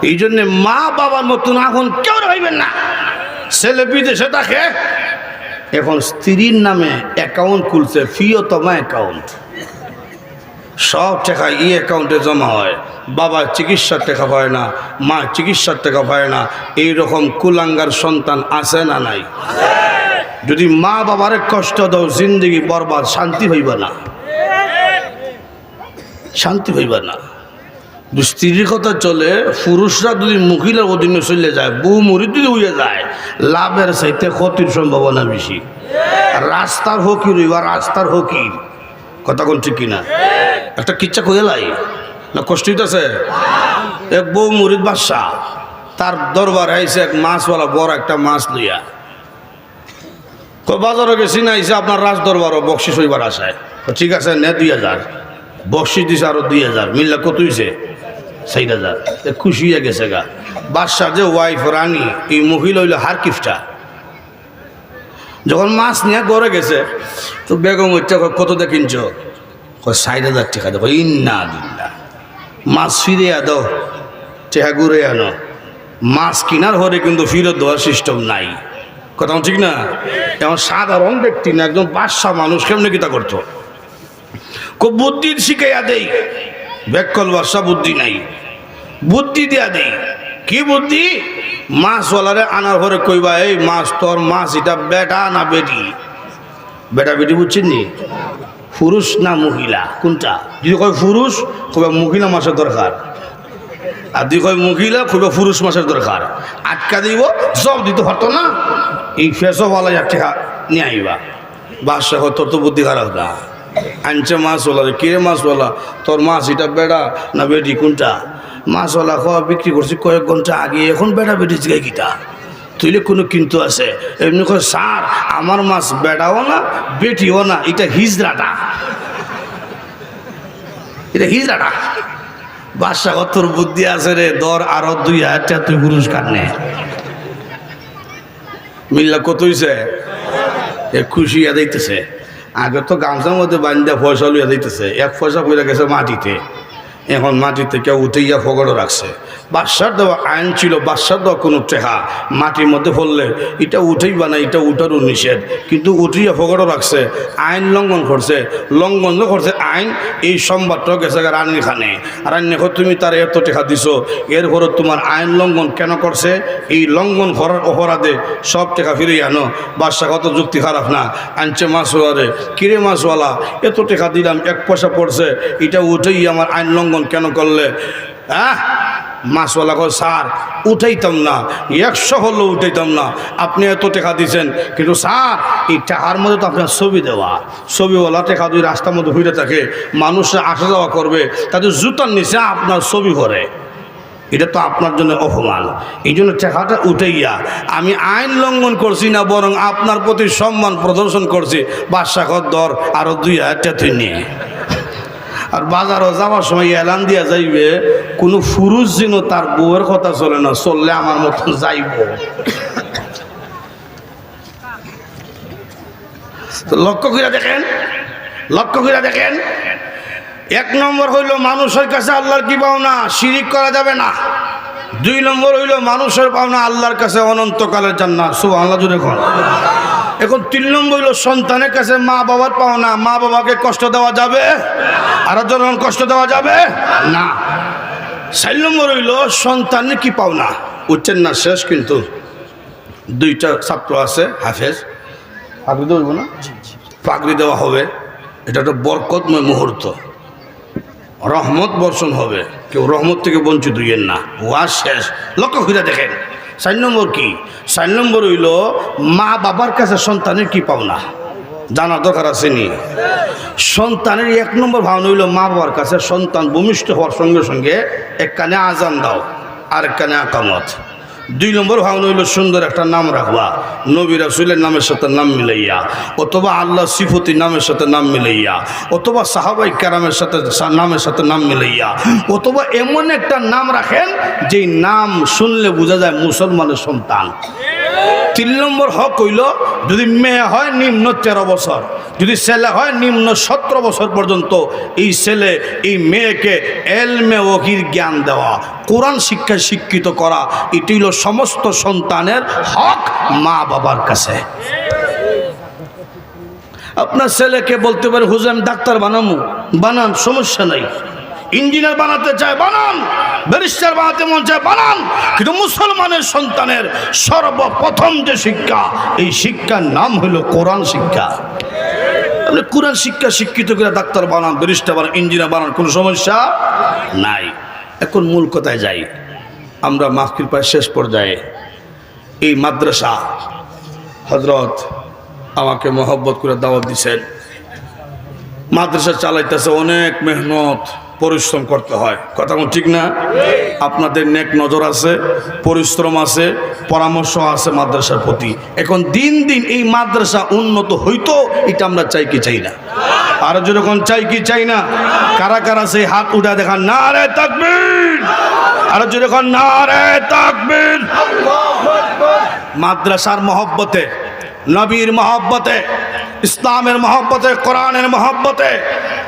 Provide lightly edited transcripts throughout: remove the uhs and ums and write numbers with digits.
এই জন্য মা বাবার মতন এখন কেউ হইবেন না। ছেলে বিদেশে থাকে, এখন স্ত্রীর নামে অ্যাকাউন্ট খুলছে, প্রিয়তমা অ্যাকাউন্ট, সব টাকা এই অ্যাকাউন্টে জমা হয়। বাবা চিকিৎসার টাকা পায় না, মা চিকিৎসার টাকা পায় না। এইরকম কুলাঙ্গার সন্তান আছে না নাই? যদি মা বাবারে কষ্ট দাও, জিন্দগি বরবাদ, শান্তি হইবা না, শান্তি হইবা না। স্ত্রীর কথা চলে, পুরুষরা যদি মহিলার অধীনে চলে যায়, বউ মরি যদি উড়ে যায়, লাভের চাইতে ক্ষতির সম্ভাবনা বেশি। রাস্তার হকির হইবা, রাস্তার হকির, কথা কোন ঠিক কিনা? একটা কিচ্ছা কইলাই না, কষ্ট হইতেছে। এক বউ মুরিদ বাদশাহ, তার দরবার আইসে এক মাছওয়ালা, বড় একটা মাছ লইয়া। বাজারে গেছি না, আইসে আপনার রাজ দরবারও বকশিস হইবার আশায়। ঠিক আছে, নে 2000 বকশিস দিছে, আরো 2000 মিললে কত হইছে? 4000। খুশি হয়ে গেছে গা। বাদশাহ যে ওয়াইফ রানী, এই মহিলা হইল হারকিফটা। যখন মাছ নিয়ে গড়ে গেছে, তো বেগম হচ্ছে কত দিয়ে কিনছ? 60,000 টাকা। দেখো, ইন্না দিল্লা, মাছ ফিরে দাও, টেহা ঘুরে আনো। মাছ কিনার হরে কিন্তু ফিরত দেওয়ার সিস্টেম নাই, কথা ঠিক না? এমন সাধারণ ব্যক্তি না, একদম বাদশাহ মানুষ কেমনি কিতা করতো? খুব বুদ্ধির শিখাইয়া দেই, বেকল বাদশাহ বুদ্ধি নাই, বুদ্ধি দিয়া দেই। কি বুদ্ধি? মাছওয়ালারে আনার পরে কইবা, এই মাছ তোর মাছ এটা বেটা না বেটি? বেটা বেটি বুঝছেন নি? পুরুষ না মহিলা কোনটা? যদি কয় পুরুষ, কইবা মহিলা মাছের দরকার, আর যদি কয় মহিলা, কইবা পুরুষ মাছের দরকার। আটকা দিব, সব দিতে পারতো না, এই ফেসওয়ালা যাচ্ছে নিয়ে আইবা। বাদশাহ তোর তো বুদ্ধি খারাপ না, আনছে মাছওয়ালা। কিরে মাছওয়ালা, তোর মাছ এটা বেটা না বেটি কোনটা? মাছওয়ালা খাওয়া বিক্রি করছি কয়েক ঘন্টা আগে, এখন বেটা বেটি জিগাই কিটা? তুইলে কোনো কিন্তু আছে? এমনি কয়, স্যার আমার মাছ বেটাও না বেটিও না, এটা হিজড়াটা, এটা হিজড়াটা। বাদশাহ তোর বুদ্ধি আছে রে, দর আরো 2000 টাকা তুই পুরস্কার নে। মিল্লা কত হইছে? খুশি ইয়া দিতেছে। আগে তো গামছার মধ্যে বান্ধা পয়সা লইয়া দিতেছে, 1 পয়সা পড়ে গেছে মাটিতে, এখন মাটিতে কেউ উঠেইয়া ফগড়ও রাখছে। বাদশার দেওয়া আইন ছিল, বাদশার দেওয়া কোনো টেহা মাটির মধ্যে পড়লে এটা উঠেইবা না, এটা উঠারও নিষেধ, কিন্তু উঠিয়া ফগড়ও রাখছে। আইন লঙ্ঘন করছে, লঙ্ঘন করছে আইন। এই সংবাদটাও গেছে রানীর খানে, রানী তুমি তার এত টেকা দিছো, এরপরও তোমার আইন লঙ্ঘন কেন করছে? এই লঙ্ঘন করার অপরাধে সব টেকা ফিরে আনো। বাদশাহ কত যুক্তি খারাপ না, আনছে মাছওয়ালারে, কিরে মাছওয়ালা এত টেকা দিলাম, 1 পয়সা পড়ছে, এটা উঠেই আমার আইন লঙ্ঘন কেন করলে? হ্যাঁ, মাছওয়ালা কয়, স্যার উঠাইতাম না, 100 হলেও উঠাইতাম না, আপনি এত টাকা দিয়েছেন, কিন্তু স্যার এই টাকার মধ্যে তো আপনার ছবি দেওয়া, ছবিওয়ালা টাকা যদি রাস্তার মধ্যে ঘুরে থাকে, মানুষে আসা যাওয়া করবে, তাদের জুতার নিচে আপনার ছবি করে, এটা তো আপনার জন্য অপমান। এই জন্য টাকাটা উঠাইয়া আমি আইন লঙ্ঘন করছি না, বরং আপনার প্রতি সম্মান প্রদর্শন করছি। বাদশাহ দর আরো 2000 টাকা তুই নিয়ে। আর বাজারও যাওয়ার সময় এলান দিয়া যাইবে, কোনো পুরুষ যেন তার বউয়ের কথা চলে না, চললে আমার মতন যাইব। লক্ষ্য করে দেখেন, লক্ষ্য করে দেখেন। 1 নম্বর হইল মানুষের কাছে আল্লাহর কি পাওনা? শিরিক করা যাবে না। 2 নম্বর হইল মানুষের পাওনা আল্লাহর কাছে অনন্তকালের জান্নাত। সুবহানাল্লাহ জুড়ে কোন। এখন 3 নম্বর হইল সন্তানের কাছে মা বাবার পাওনা। মা বাবাকে কষ্ট দেওয়া যাবে? আর যখন কষ্ট দেওয়া যাবে না। 4 নম্বর হইল সন্তানের কি পাওনা? উঠছেন না, শেষ কিন্তু 2টা ছাত্র আছে হাফেজ, পাগড়ি দেবো না, পাগড়ি দেওয়া হবে। এটা একটা বরকতময় মুহূর্ত, রহমত বর্ষণ হবে, কেউ রহমত থেকে বঞ্চিত হইয়েন না। ওয়াজ শেষ, লক্ষ্য করে দেখেন। 4 নম্বর কি? 4 নম্বর হইল মা বাবার কাছে সন্তানের কি পাওনা জানার দরকার আছে নি? সন্তানের 1 নম্বর ভাবনা হইল মা বাবার কাছে সন্তান ভূমিষ্ঠ হওয়ার সঙ্গে সঙ্গে এক কানে আজান দাও, আর এক কানে আকামত। 2 নম্বর ভাবনা হইল সুন্দর একটা নাম রাখবা, নবী রাসূলের নামের সাথে নাম মিলাইয়া, অথবা আল্লাহ সিফতি নামের সাথে নাম মিলাইয়া, অথবা সাহাবাই কেরামের সাথে নামের সাথে নাম মিলাইয়া, অথবা এমন একটা নাম রাখেন যেই নাম শুনলে বোঝা যায় মুসলমানের সন্তান। 3 নম্বর হক হইল যদি মেয়ে হয় নিম্ন 13 বছর, যদি ছেলে হয় নিম্ন 17 বছর পর্যন্ত এই ছেলে এই মেয়েকে এলমে ওহির জ্ঞান দেওয়া, কোরআন শিক্ষায় শিক্ষিত করা, এটি হইল সমস্ত সন্তানের হক মা বাবার কাছে। আপনার ছেলেকে বলতে পারে হুজুর আমি ডাক্তার বানাবো, বানান, সমস্যা নাই। ইঞ্জিনিয়ার বানাতে চায় বানান, ব্যারিস্টার বানাতে মন চায় বানান, কিন্তু মুসলমানের সন্তানের সর্বপ্রথম যে শিক্ষা, এই শিক্ষার নাম হলো কোরআন শিক্ষা। আপনি কোরআন শিক্ষা শিক্ষিত করে ডাক্তার বানান, ব্যারিস্টার বানান, ইঞ্জিনিয়ার বানান, কোনো সমস্যা নাই। এখন মূল কথায় যাই, আমরা মাহফিল প্রায় শেষ পর্যায়ে। এই মাদ্রাসা হযরত আমাকে মহব্বত করে দাওয়াত দিছেন। মাদ্রাসা চালাইতেছে, অনেক মেহনত পরিশ্রম করতে হয়, কথা ঠিক না? আপনাদের নেক নজর আছে, পরিশ্রম আছে, পরামর্শ আছে মাদ্রাসার প্রতি। এখন দিন দিন এই মাদ্রাসা উন্নত হইতো, এটা আমরা চাই কি চাই না? আর যখন চাই কি চাই না? কারা কারা সেই হাত উঠা দেখান, নারে তাকবীর! আর যখন নারে তাকবীর! মাদ্রাসার মহব্বতে, নবীর মহব্বতে, ইসলামের মহব্বতে, কোরআনের মহব্বতে,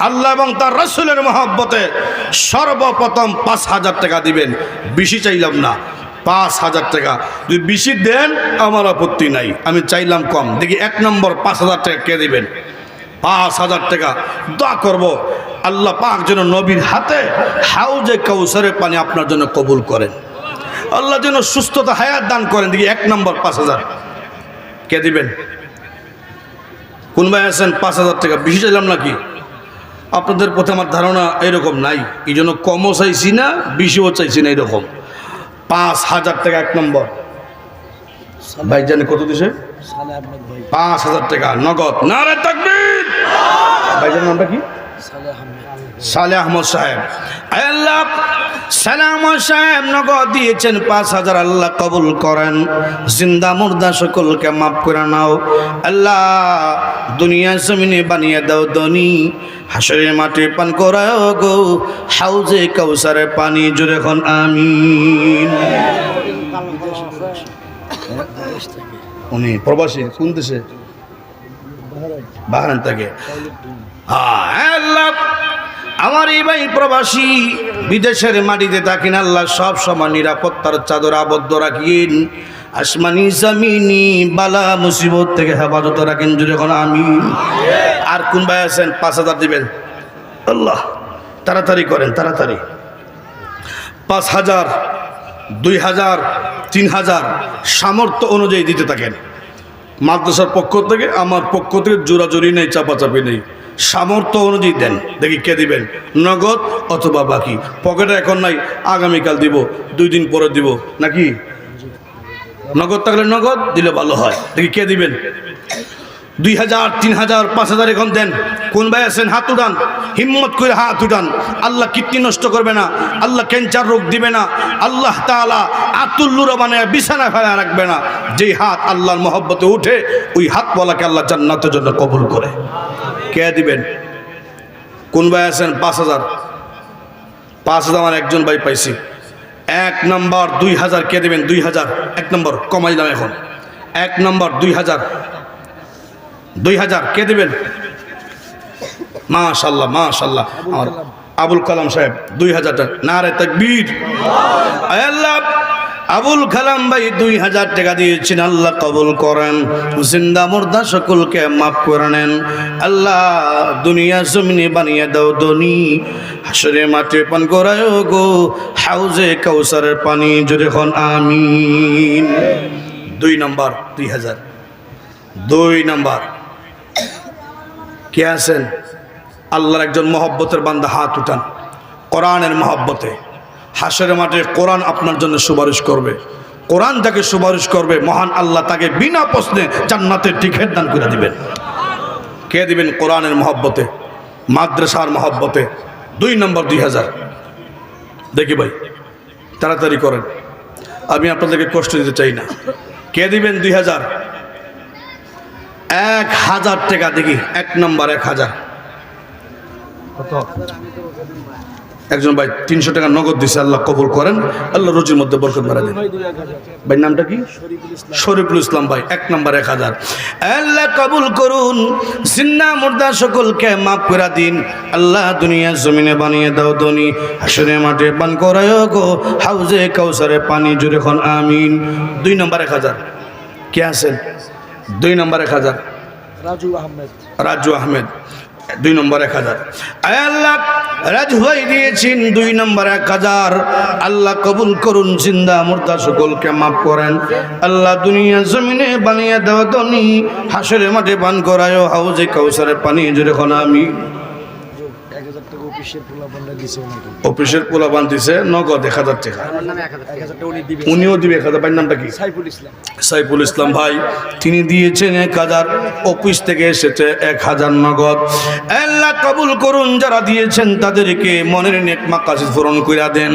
আল্লাহ এবং তার রাসূলের মহব্বতে সর্বপ্রথম 5,000 টাকা দিবেন। বেশি চাইলাম না, 5,000 টাকা। যদি বেশি দেন আমার আপত্তি নাই, আমি চাইলাম কম। দেখি 1 নম্বর 5,000 টাকা কে দিবেন? 5,000 টাকা দোয়া করব আল্লাহ পাক যেন নবীর হাতে হাউজে কাউসারের পানি আপনার জন্য কবুল করেন, আল্লাহ যেন সুস্থতা হায়াত দান করেন। দেখি 1 নম্বর 5,000 কে দিবেন? কোন ভাই আছেন? 5,000 টাকা। বেশি চাইলাম নাকি? আপনাদের প্রতি আমার ধারণা এরকম নাই, এই জন্য কমও চাইছি না, বেশিও চাইছি না, এরকম। 5,000 টাকা 1 নম্বর। ভাই জানে কত দিছে? 5,000 টাকা নগদ। নারে তাকবীর! ভাইজানের নামটা কি? সালেহ আহমদ সাহেব। আল্লাহ সালাম সাহেব নগদ দিয়েছেন 5,000, আল্লাহ কবুল করেন। জিন্দা মুর্দা সকলকে মাফ করে নাও আল্লাহ। দুনিয়া জমিনে বানিয়ে দাও ধনী, হাসরের মাঠে পান করাও গো হাউজে কাউসারের পানি। জোরে এখন আমিন। উনি প্রবাসী, কোন দেশে? বাহরাইন থেকে। আল্লাহ আমার এই ভাই প্রবাসী, বিদেশের মাটিতে থাকেন, আল্লাহ সব সময় নিরাপত্তার চাদর আবদ্ধ রাখিন। আসমানি জামিনি বালা মুসিবত থেকে হেফাজত রাখেন। যখন আমিন। আর কোন ভাই আছেন 5,000 দিবেন? আল্লাহ তাড়াতাড়ি করেন, তাড়াতাড়ি। 5,000, 2,000, 3,000 সামর্থ্য অনুযায়ী দিতে থাকেন। মাদ্রাসার পক্ষ থেকে, আমার পক্ষ থেকে জোরাজোরি নেই, চাপাচাপি নেই, সামর্থ্য অনুযায়ী দেন। দেখি কে দিবেন, নগদ অথবা বাকি। পকেটে এখন নাই, আগামীকাল দিব, 2 দিন পরে দিব, নাকি? নগদ থাকলে নগদ দিলে ভালো হয়। দেখি কে দিবেন? 2,000, 3,000, 5,000 এখন দেন। কোন ভাই আছেন হাত উঠান, হিম্মত করে হাত উঠান। আল্লাহ কিডনি নষ্ট করবে না, আল্লাহ ক্যান্সার রোগ দিবে না, আল্লাহ তাআলা আতুল্লুরা বানায় বিছানা ফেলা রাখবে না। যেই হাত আল্লাহর মহব্বতে উঠে, ওই হাতওয়ালাকে আল্লাহ জান্নাতের জন্য কবুল করে। কে দিবেন? কোন ভাই আছেন 5,000? 5,000 আমার একজন ভাই পাইছি। 1 নম্বর 2,000 কে দিবেন? 2,000 1 নম্বর কমাইলাম এখন। 1 নম্বর 2,000, 2,000 কে দিবেন? মাশাআল্লাহ, মাশাআল্লাহ। আমার আবুল কালাম সাহেব 2,000 টাকা। নারে তাকবীর! আল্লাহ আবুল কালাম ভাই 2,000 টাকা দিয়েছেন, আল্লাহ কবুল করেন। জিন্দা মুর্দা সকলকে মাফ করে নেন আল্লাহ। দুনিয়া জমিনে বানিয়ে দাও ধনী, হাসরের মাঠে পান করায় গো হাউজে কাউসারের পানি। জোরে এখন আমিন। 2 নম্বর 2,000। 2 নম্বর কে আছেন? আল্লাহর একজন মহব্বতের বান্দা, হাত উঠান। কোরআনের মহব্বতে হাসরের মাঠে কোরআন আপনার জন্য সুপারিশ করবে। কোরআন যাকে সুপারিশ করবে, মহান আল্লাহ তাকে বিনা প্রশ্নে জান্নাতের টিকিট দান করে দিবেন। কে দিবেন? কোরআনের মহব্বতে, মাদ্রাসার মহব্বতে। 2 নম্বর 2,000। দেখি ভাই তাড়াতাড়ি করেন, আমি আপনাদেরকে কষ্ট দিতে চাই না। কে দিবেন? 2,000। 1,000 টাকা। দেখি 1 নম্বর 1,000 কত? একজন ভাই 300 টাকা নগদ দিছে, আল্লাহ কবুল করেন, আল্লাহ রুজির মধ্যে বরকত বাড়া দেন। ভাই নামটা কি? শরীফুল ইসলাম ভাই, 1 নম্বর 1000। আল্লাহ কবুল করুন, জিন্দা মুর্দা সকলকে মাফ করে দিন। আল্লাহ দুনিয়া জমিনে বানিয়ে দাও ধনী, হাসরের মাঠে পান করায় গো হাউজে কাউসারে পানি, জুড়ে খন আমিন। 2 নম্বর 1000 কে আছেন? 2 নম্বর 1000 রাজু আহমেদ, 2 নম্বর 1000। আল্লাহ রাজু ভাই দিয়েছেন 2 নম্বর 1000। আল্লাহ কবুল করুন, জিন্দা মুর্দা সকলকে মাফ করেন। আল্লাহ দুনিয়া জমিনে বানিয়ে দেওয়া ধনী, হাসরের মাঠে পান করায় হাউজে কাউসারে পানি, জুড়ে খন আমিন। অফিসের পোলাপান দিছে নগদ 1000 টাকা, উনিও দিবে 1000। ভাইয়ের নামটা কি? সাইফুল ইসলাম ভাই, তিনি দিয়েছেন 1000, অফিস থেকে এসেছে 1000 নগদ। আল্লাহ কবুল করুন, যারা দিয়েছেন তাদেরকে মনের নেক মাকাসিদ পূরণ করে দেন।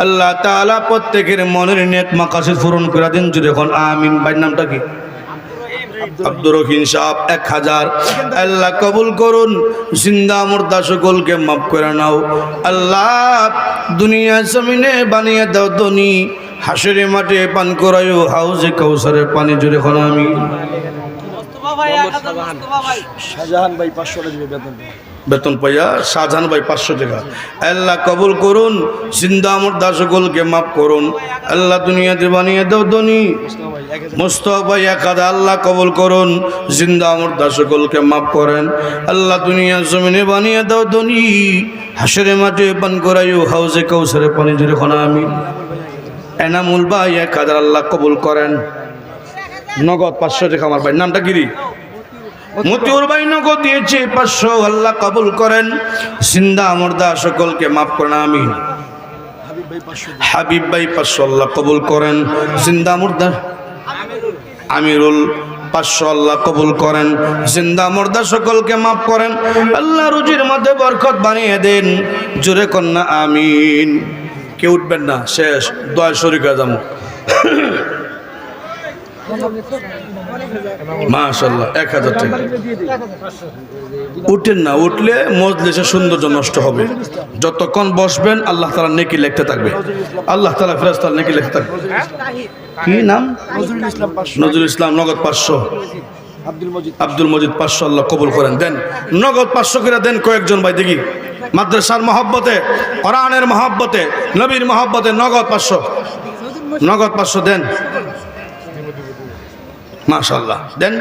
আল্লাহ তাআলা প্রত্যেকের মনের নেক মাকাসিদ পূরণ করে দেন, যদি এখন আমিন। ভাইয়ের নামটা কি? আব্দুর রহিম সাহেব 1000। আল্লাহ কবুল করুন, জিন্দা মুর্দা সকলকে মাফ করে নাও। আল্লাহ দুনিয়া জমিনে বানিয়ে দাও ধনী, হাসরের মাঠে পান করায়ও হাউজে কাউসারের পানি, জুড়ে খন আমি। শাহজাহান ভাই 500 টাকা দিবে বেতন পাইয়া, শাহজাহান ভাই 500 টাকা। আল্লাহ কবুল করুন, জিন্দা মুর্দা সকলকে মাফ করুন। আল্লাহ দুনিয়াতে বানিয়ে দাও ধনী, মুস্তাফা ভাই 1000। আল্লাহ কবুল করুন, জিন্দা মুর্দা সকলকে মাফ করেন। আল্লাহ দুনিয়া জমিনে বানিয়ে দাও ধনী, হাসরের মাঠে পান করায়ও হাউজে কাউসারে পানি, জুড়ে খন আমিন। এনামুল ভাই 1000। আল্লাহ কবুল করেন, নগদ 500 টাকা। আমার ভাই নামটা কি? মতিউর ভাই নগদ দিয়েছে 500। আল্লাহ কবুল করেন, জিন্দা মুর্দা সকলকে মাফ করেন, আমিন। হাবিব ভাই 500। আল্লাহ কবুল করেন, জিন্দা মুর্দা। আমিরুল 500। আল্লাহ কবুল করেন, জিন্দা মুর্দা সকলকে মাফ করেন। আল্লাহ রুজির মধ্যে বরকত বানিয়ে দেন, জোরে কন্যা আমিন। কেউ উঠবেন না, শেষ দোয়া শরীক আজম। মাশাআল্লাহ 1000 টাকা। উঠেন না, উঠলে মজলিসের সৌন্দর্য নষ্ট হবে। যতক্ষণ বসবেন আল্লাহ তাআলা নেকি লিখতে থাকবে, আল্লাহ তাআলা ফেরেশতা নেকি লিখতে থাকবে। কি নাম? নজরুল ইসলাম, নগদ 500। আব্দুল মজিদ 500। আল্লাহ কবুল করেন, দেন নগদ 500 করে দেন। কয়েকজন ভাই দেখি, মাদ্রাসার মহব্বতে, কোরআনের মহব্বতে, নবীর মহব্বতে নগদ 500, নগদ 500 দেন। মাশাআল্লাহ দেন,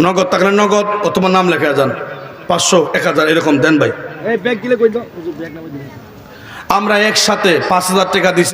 নগদ থাকলে নগদ, অথবা নাম লেখা যান। 500, 1000 এরকম দেন ভাই। আমরা একসাথে 5000 টাকা দিচ্ছি।